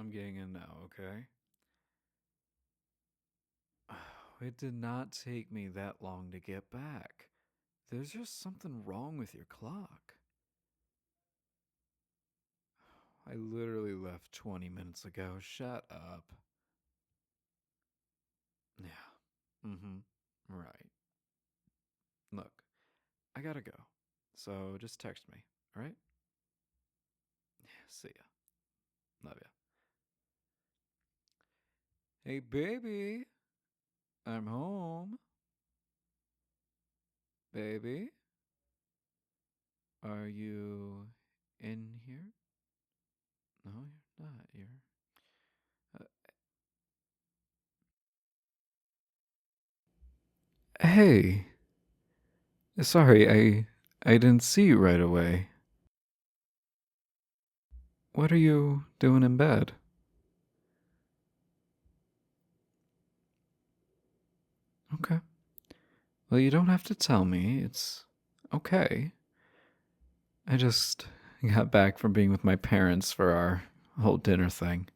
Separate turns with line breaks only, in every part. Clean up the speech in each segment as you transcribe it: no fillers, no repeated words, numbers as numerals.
I'm getting in now, okay? It did not take me that long to get back. There's just something wrong with your clock. I literally left 20 minutes ago. Shut up. Yeah. Mm hmm. Right. Look, I gotta go. So just text me, alright? Yeah, see ya. Love ya. Hey, baby. I'm home. Baby, are you in here? No, you're not. Uh, hey. Sorry, I didn't see you right away. What are you doing in bed? Okay. Well, you don't have to tell me. It's okay. I just got back from being with my parents for our whole dinner thing.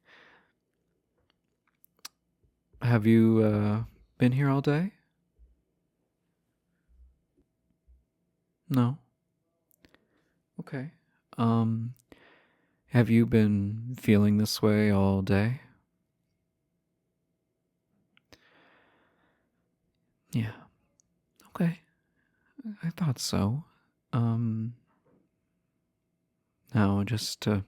Have you been here all day? No. Okay. Um have you been feeling this way all day? Yeah. Okay. I thought so. Um Now just to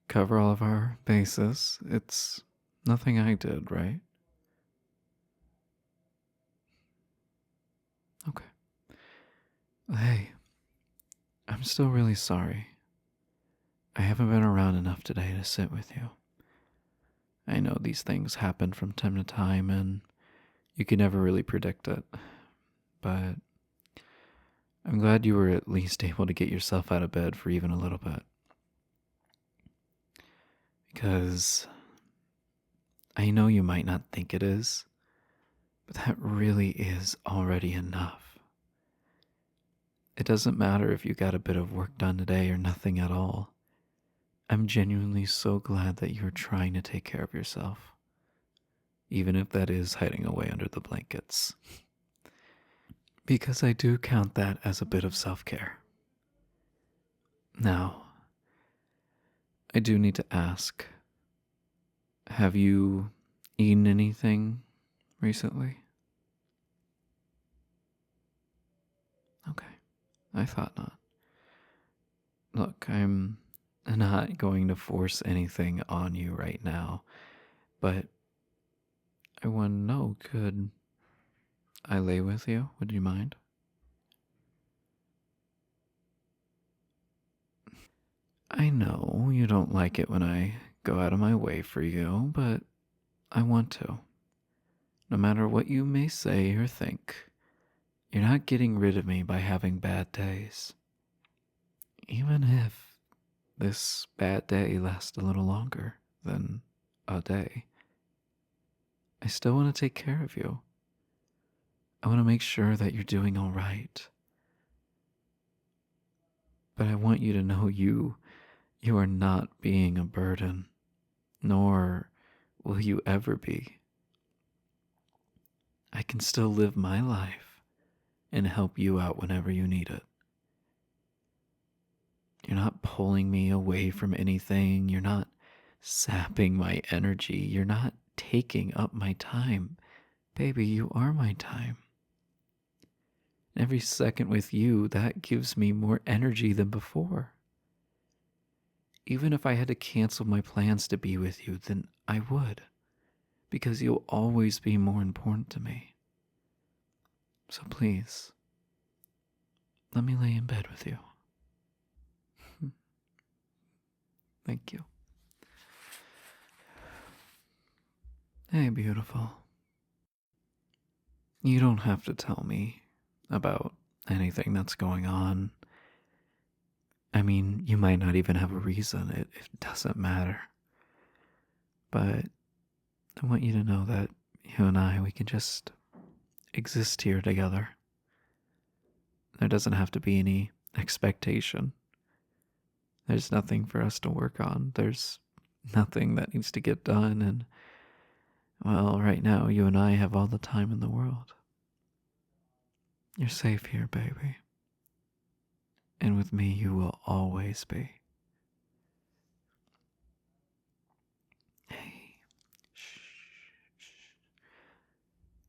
cover all of our bases, it's nothing I did, right? Okay. Hey, I'm still really sorry. I haven't been around enough today to sit with you. I know these things happen from time to time and you can never really predict it, but I'm glad you were at least able to get yourself out of bed for even a little bit. Because I know you might not think it is, but that really is already enough. It doesn't matter if you got a bit of work done today or nothing at all. I'm genuinely so glad that you're trying to take care of yourself, even if that is hiding away under the blankets. Because I do count that as a bit of self care. Now, I do need to ask, have you eaten anything recently? Okay, I thought not. Look, I'm not going to force anything on you right now, but I want to know, could I lay with you? Would you mind? I know you don't like it when I go out of my way for you, but I want to. No matter what you may say or think, you're not getting rid of me by having bad days. Even if this bad day lasts a little longer than a day, I still want to take care of you. I want to make sure that you're doing all right. But I want you to know you are not being a burden, nor will you ever be. I can still live my life and help you out whenever you need it. You're not pulling me away from anything. You're not sapping my energy. You're not taking up my time. Baby, you are my time. Every second with you, that gives me more energy than before. Even if I had to cancel my plans to be with you, then I would, because you'll always be more important to me. So please, let me lay in bed with you. Thank you. Hey, beautiful. You don't have to tell me about anything that's going on. I mean, you might not even have a reason. It doesn't matter. But I want you to know that you and I, we can just exist here together. There doesn't have to be any expectation. There's nothing for us to work on. There's nothing that needs to get done, and, well, right now, you and I have all the time in the world. You're safe here, baby. And with me, you will always be. Hey, shh, shh.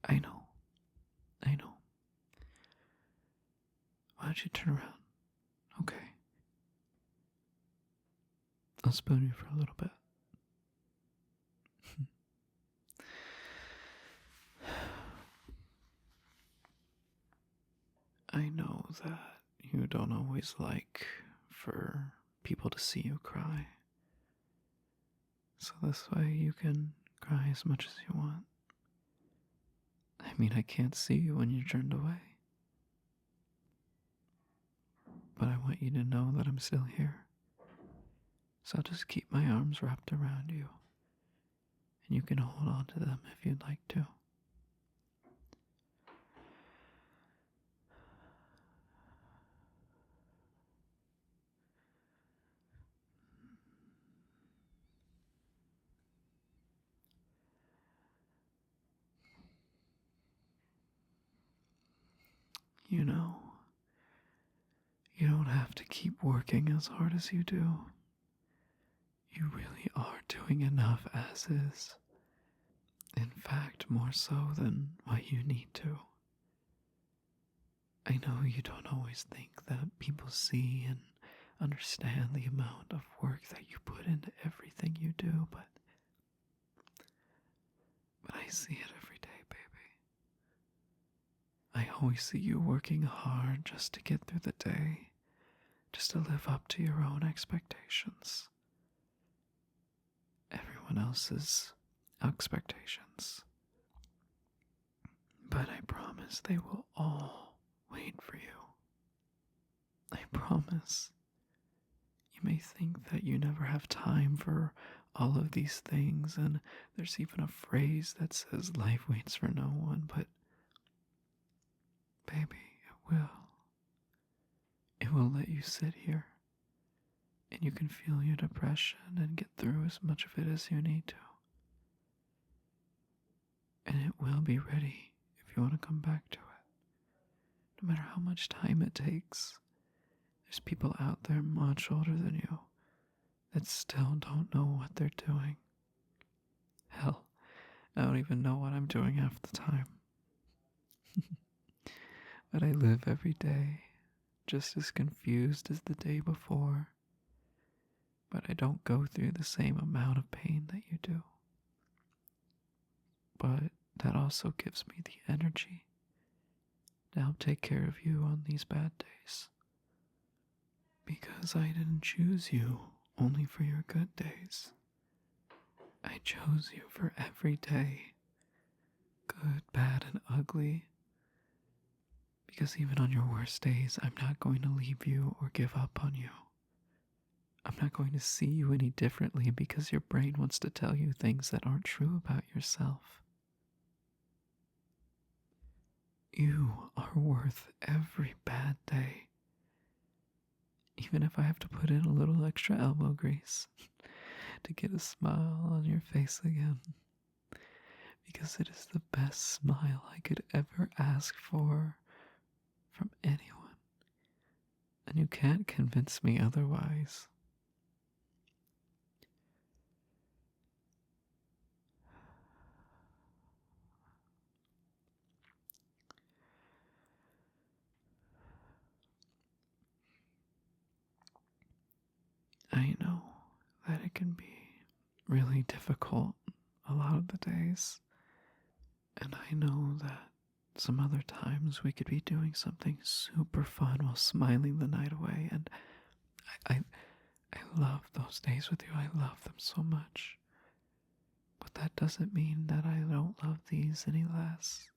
I know, I know. Why don't you turn around? Okay. I'll spoon you for a little bit. I know that you don't always like for people to see you cry. So this way you can cry as much as you want. I mean, I can't see you when you're turned away. But I want you to know that I'm still here. So I'll just keep my arms wrapped around you. And you can hold on to them if you'd like to. You know, you don't have to keep working as hard as you do. You really are doing enough as is. In fact, more so than what you need to. I know you don't always think that people see and understand the amount of work that you put into everything you do, but I see it every day, baby. I always see you working hard just to get through the day, just to live up to your own expectations. Everyone else's expectations. But I promise they will all wait for you. I promise. You may think that you never have time for all of these things, and there's even a phrase that says life waits for no one, but baby, it will. It will let you sit here, and you can feel your depression and get through as much of it as you need to. And it will be ready if you want to come back to it. No matter how much time it takes, there's people out there much older than you that still don't know what they're doing. Hell, I don't even know what I'm doing half the time. But I live every day just as confused as the day before. But I don't go through the same amount of pain that you do. But that also gives me the energy to help take care of you on these bad days. Because I didn't choose you only for your good days. I chose you for every day, good, bad, and ugly. Because even on your worst days, I'm not going to leave you or give up on you. I'm not going to see you any differently because your brain wants to tell you things that aren't true about yourself. You are worth every bad day. Even if I have to put in a little extra elbow grease to get a smile on your face again. Because it is the best smile I could ever ask for from anyone. And you can't convince me otherwise. I know that it can be really difficult a lot of the days. And I know that some other times we could be doing something super fun while smiling the night away. And I love those days with you. I love them so much. But that doesn't mean that I don't love these any less.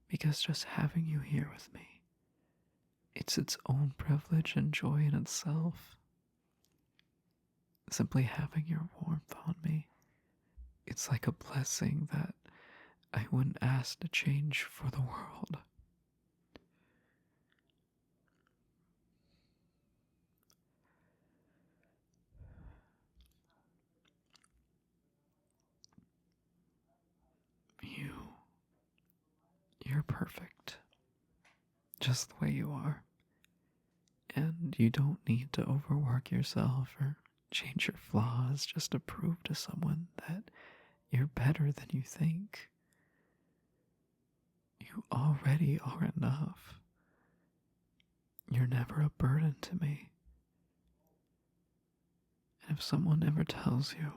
Because just having you here with me, it's its own privilege and joy in itself. Simply having your warmth on me, it's like a blessing that I wouldn't ask to change for the world. perfect, just the way you are. And you don't need to overwork yourself or change your flaws just to prove to someone that you're better than you think. You already are enough. You're never a burden to me. And if someone ever tells you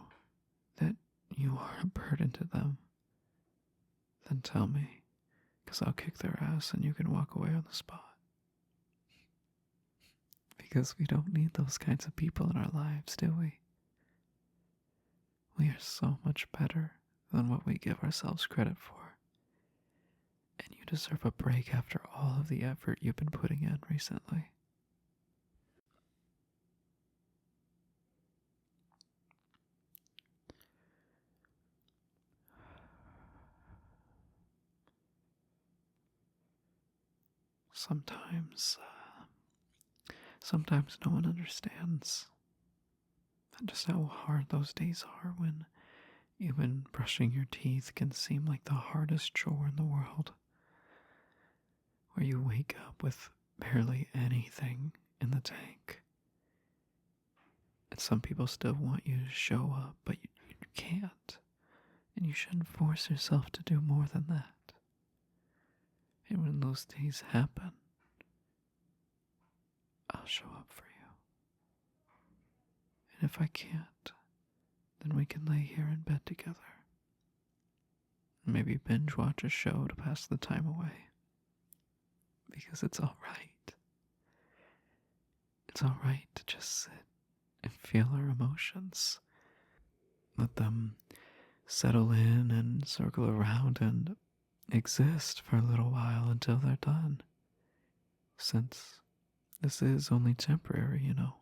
that you are a burden to them, then tell me, because I'll kick their ass and you can walk away on the spot. Because we don't need those kinds of people in our lives, do we? We are so much better than what we give ourselves credit for. And you deserve a break after all of the effort you've been putting in recently. Sometimes no one understands just how hard those days are when even brushing your teeth can seem like the hardest chore in the world. Where you wake up with barely anything in the tank. And some people still want you to show up, but you can't. And you shouldn't force yourself to do more than that. And when those days happen, I'll show up for you. And if I can't, then we can lay here in bed together. Maybe binge watch a show to pass the time away. Because it's alright. It's alright to just sit and feel our emotions. Let them settle in and circle around and exist for a little while until they're done. Since this is only temporary, you know.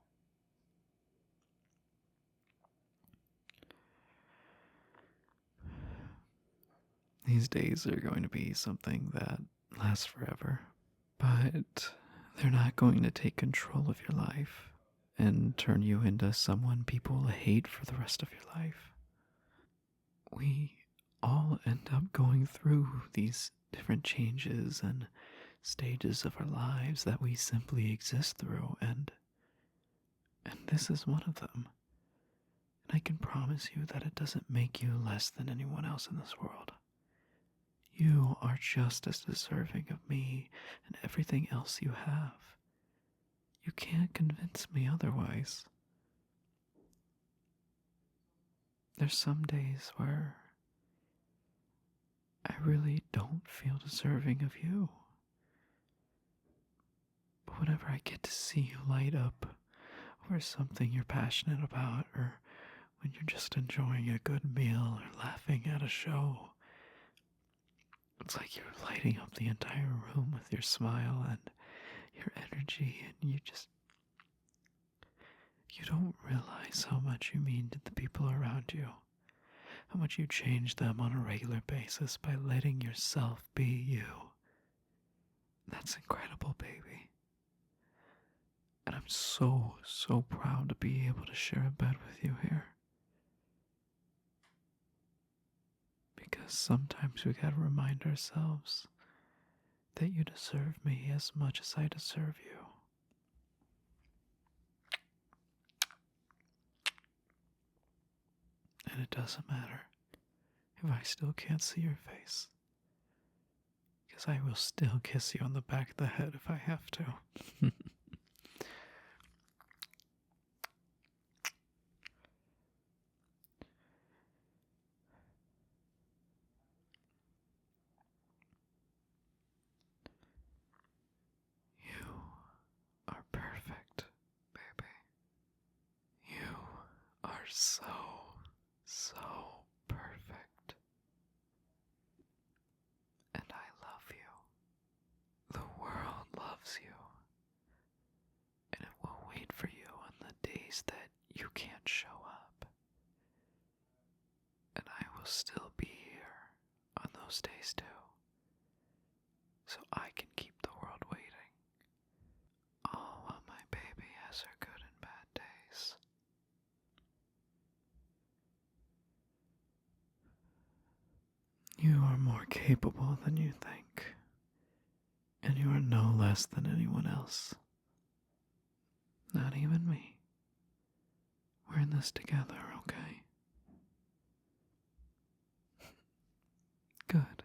These days are going to be something that lasts forever, but they're not going to take control of your life and turn you into someone people will hate for the rest of your life. We all end up going through these different changes and stages of our lives that we simply exist through, and this is one of them. And I can promise you that it doesn't make you less than anyone else in this world. You are just as deserving of me and everything else you have. You can't convince me otherwise. There's some days where I really don't feel deserving of you. But whenever I get to see you light up over something you're passionate about, or when you're just enjoying a good meal or laughing at a show, it's like you're lighting up the entire room with your smile and your energy, and you don't realize how much you mean to the people around you, how much you change them on a regular basis by letting yourself be you. That's incredible, baby. And I'm so proud to be able to share a bed with you here. Because sometimes we gotta remind ourselves that you deserve me as much as I deserve you. And it doesn't matter if I still can't see your face, because I will still kiss you on the back of the head if I have to. You are perfect, baby. You are so perfect. And I love you. The world loves you. And it will wait for you on the days that you can't show up. And I will still be here on those days too. So I can keep the world waiting. All while my baby has her good and bad days. You are more capable than you think. less than anyone else. Not even me. We're in this together, okay? Good.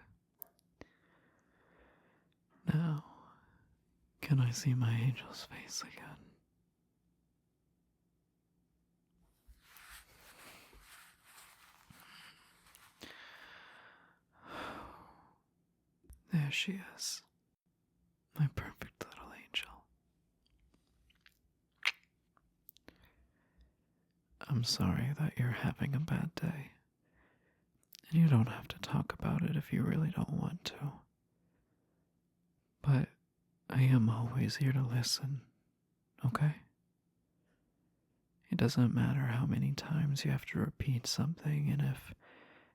Now, can I see my angel's face again? There she is. My perfect little angel. I'm sorry that you're having a bad day. And you don't have to talk about it if you really don't want to. But I am always here to listen, okay? It doesn't matter how many times you have to repeat something, and if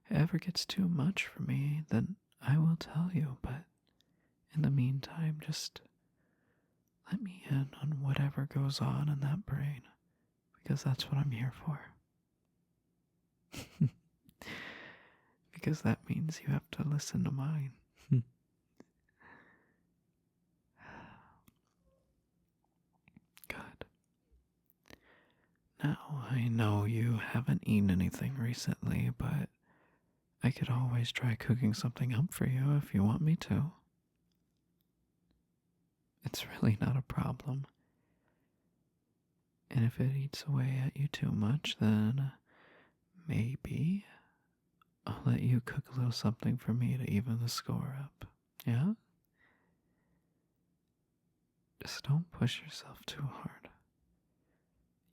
it ever gets too much for me, then I will tell you, but in the meantime, just let me in on whatever goes on in that brain, because that's what I'm here for. Because that means you have to listen to mine. Good. Now, I know you haven't eaten anything recently, but I could always try cooking something up for you if you want me to. It's really not a problem. And if it eats away at you too much, then maybe I'll let you cook a little something for me to even the score up. Yeah? Just don't push yourself too hard.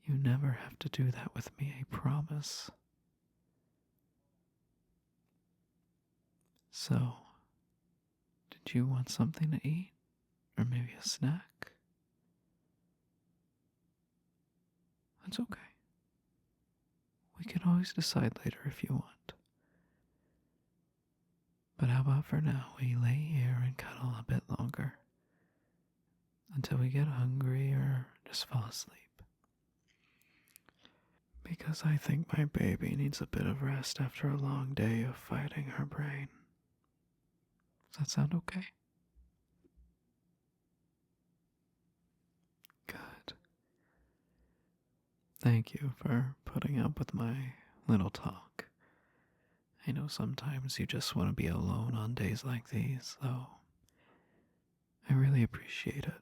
You never have to do that with me, I promise. So, did you want something to eat? Or maybe a snack? That's okay. We can always decide later if you want. But how about for now we lay here and cuddle a bit longer until we get hungry or just fall asleep. Because I think my baby needs a bit of rest after a long day of fighting her brain. Does that sound okay? Good. Thank you for putting up with my little talk. I know sometimes you just want to be alone on days like these, so I really appreciate it.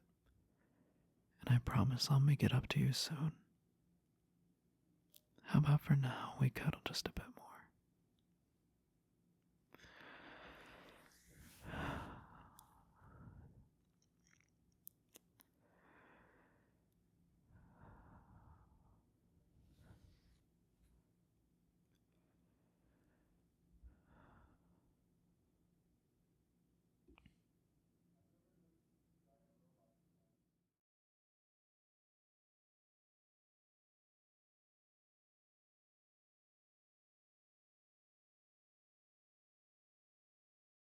And I promise I'll make it up to you soon. How about for now we cuddle just a bit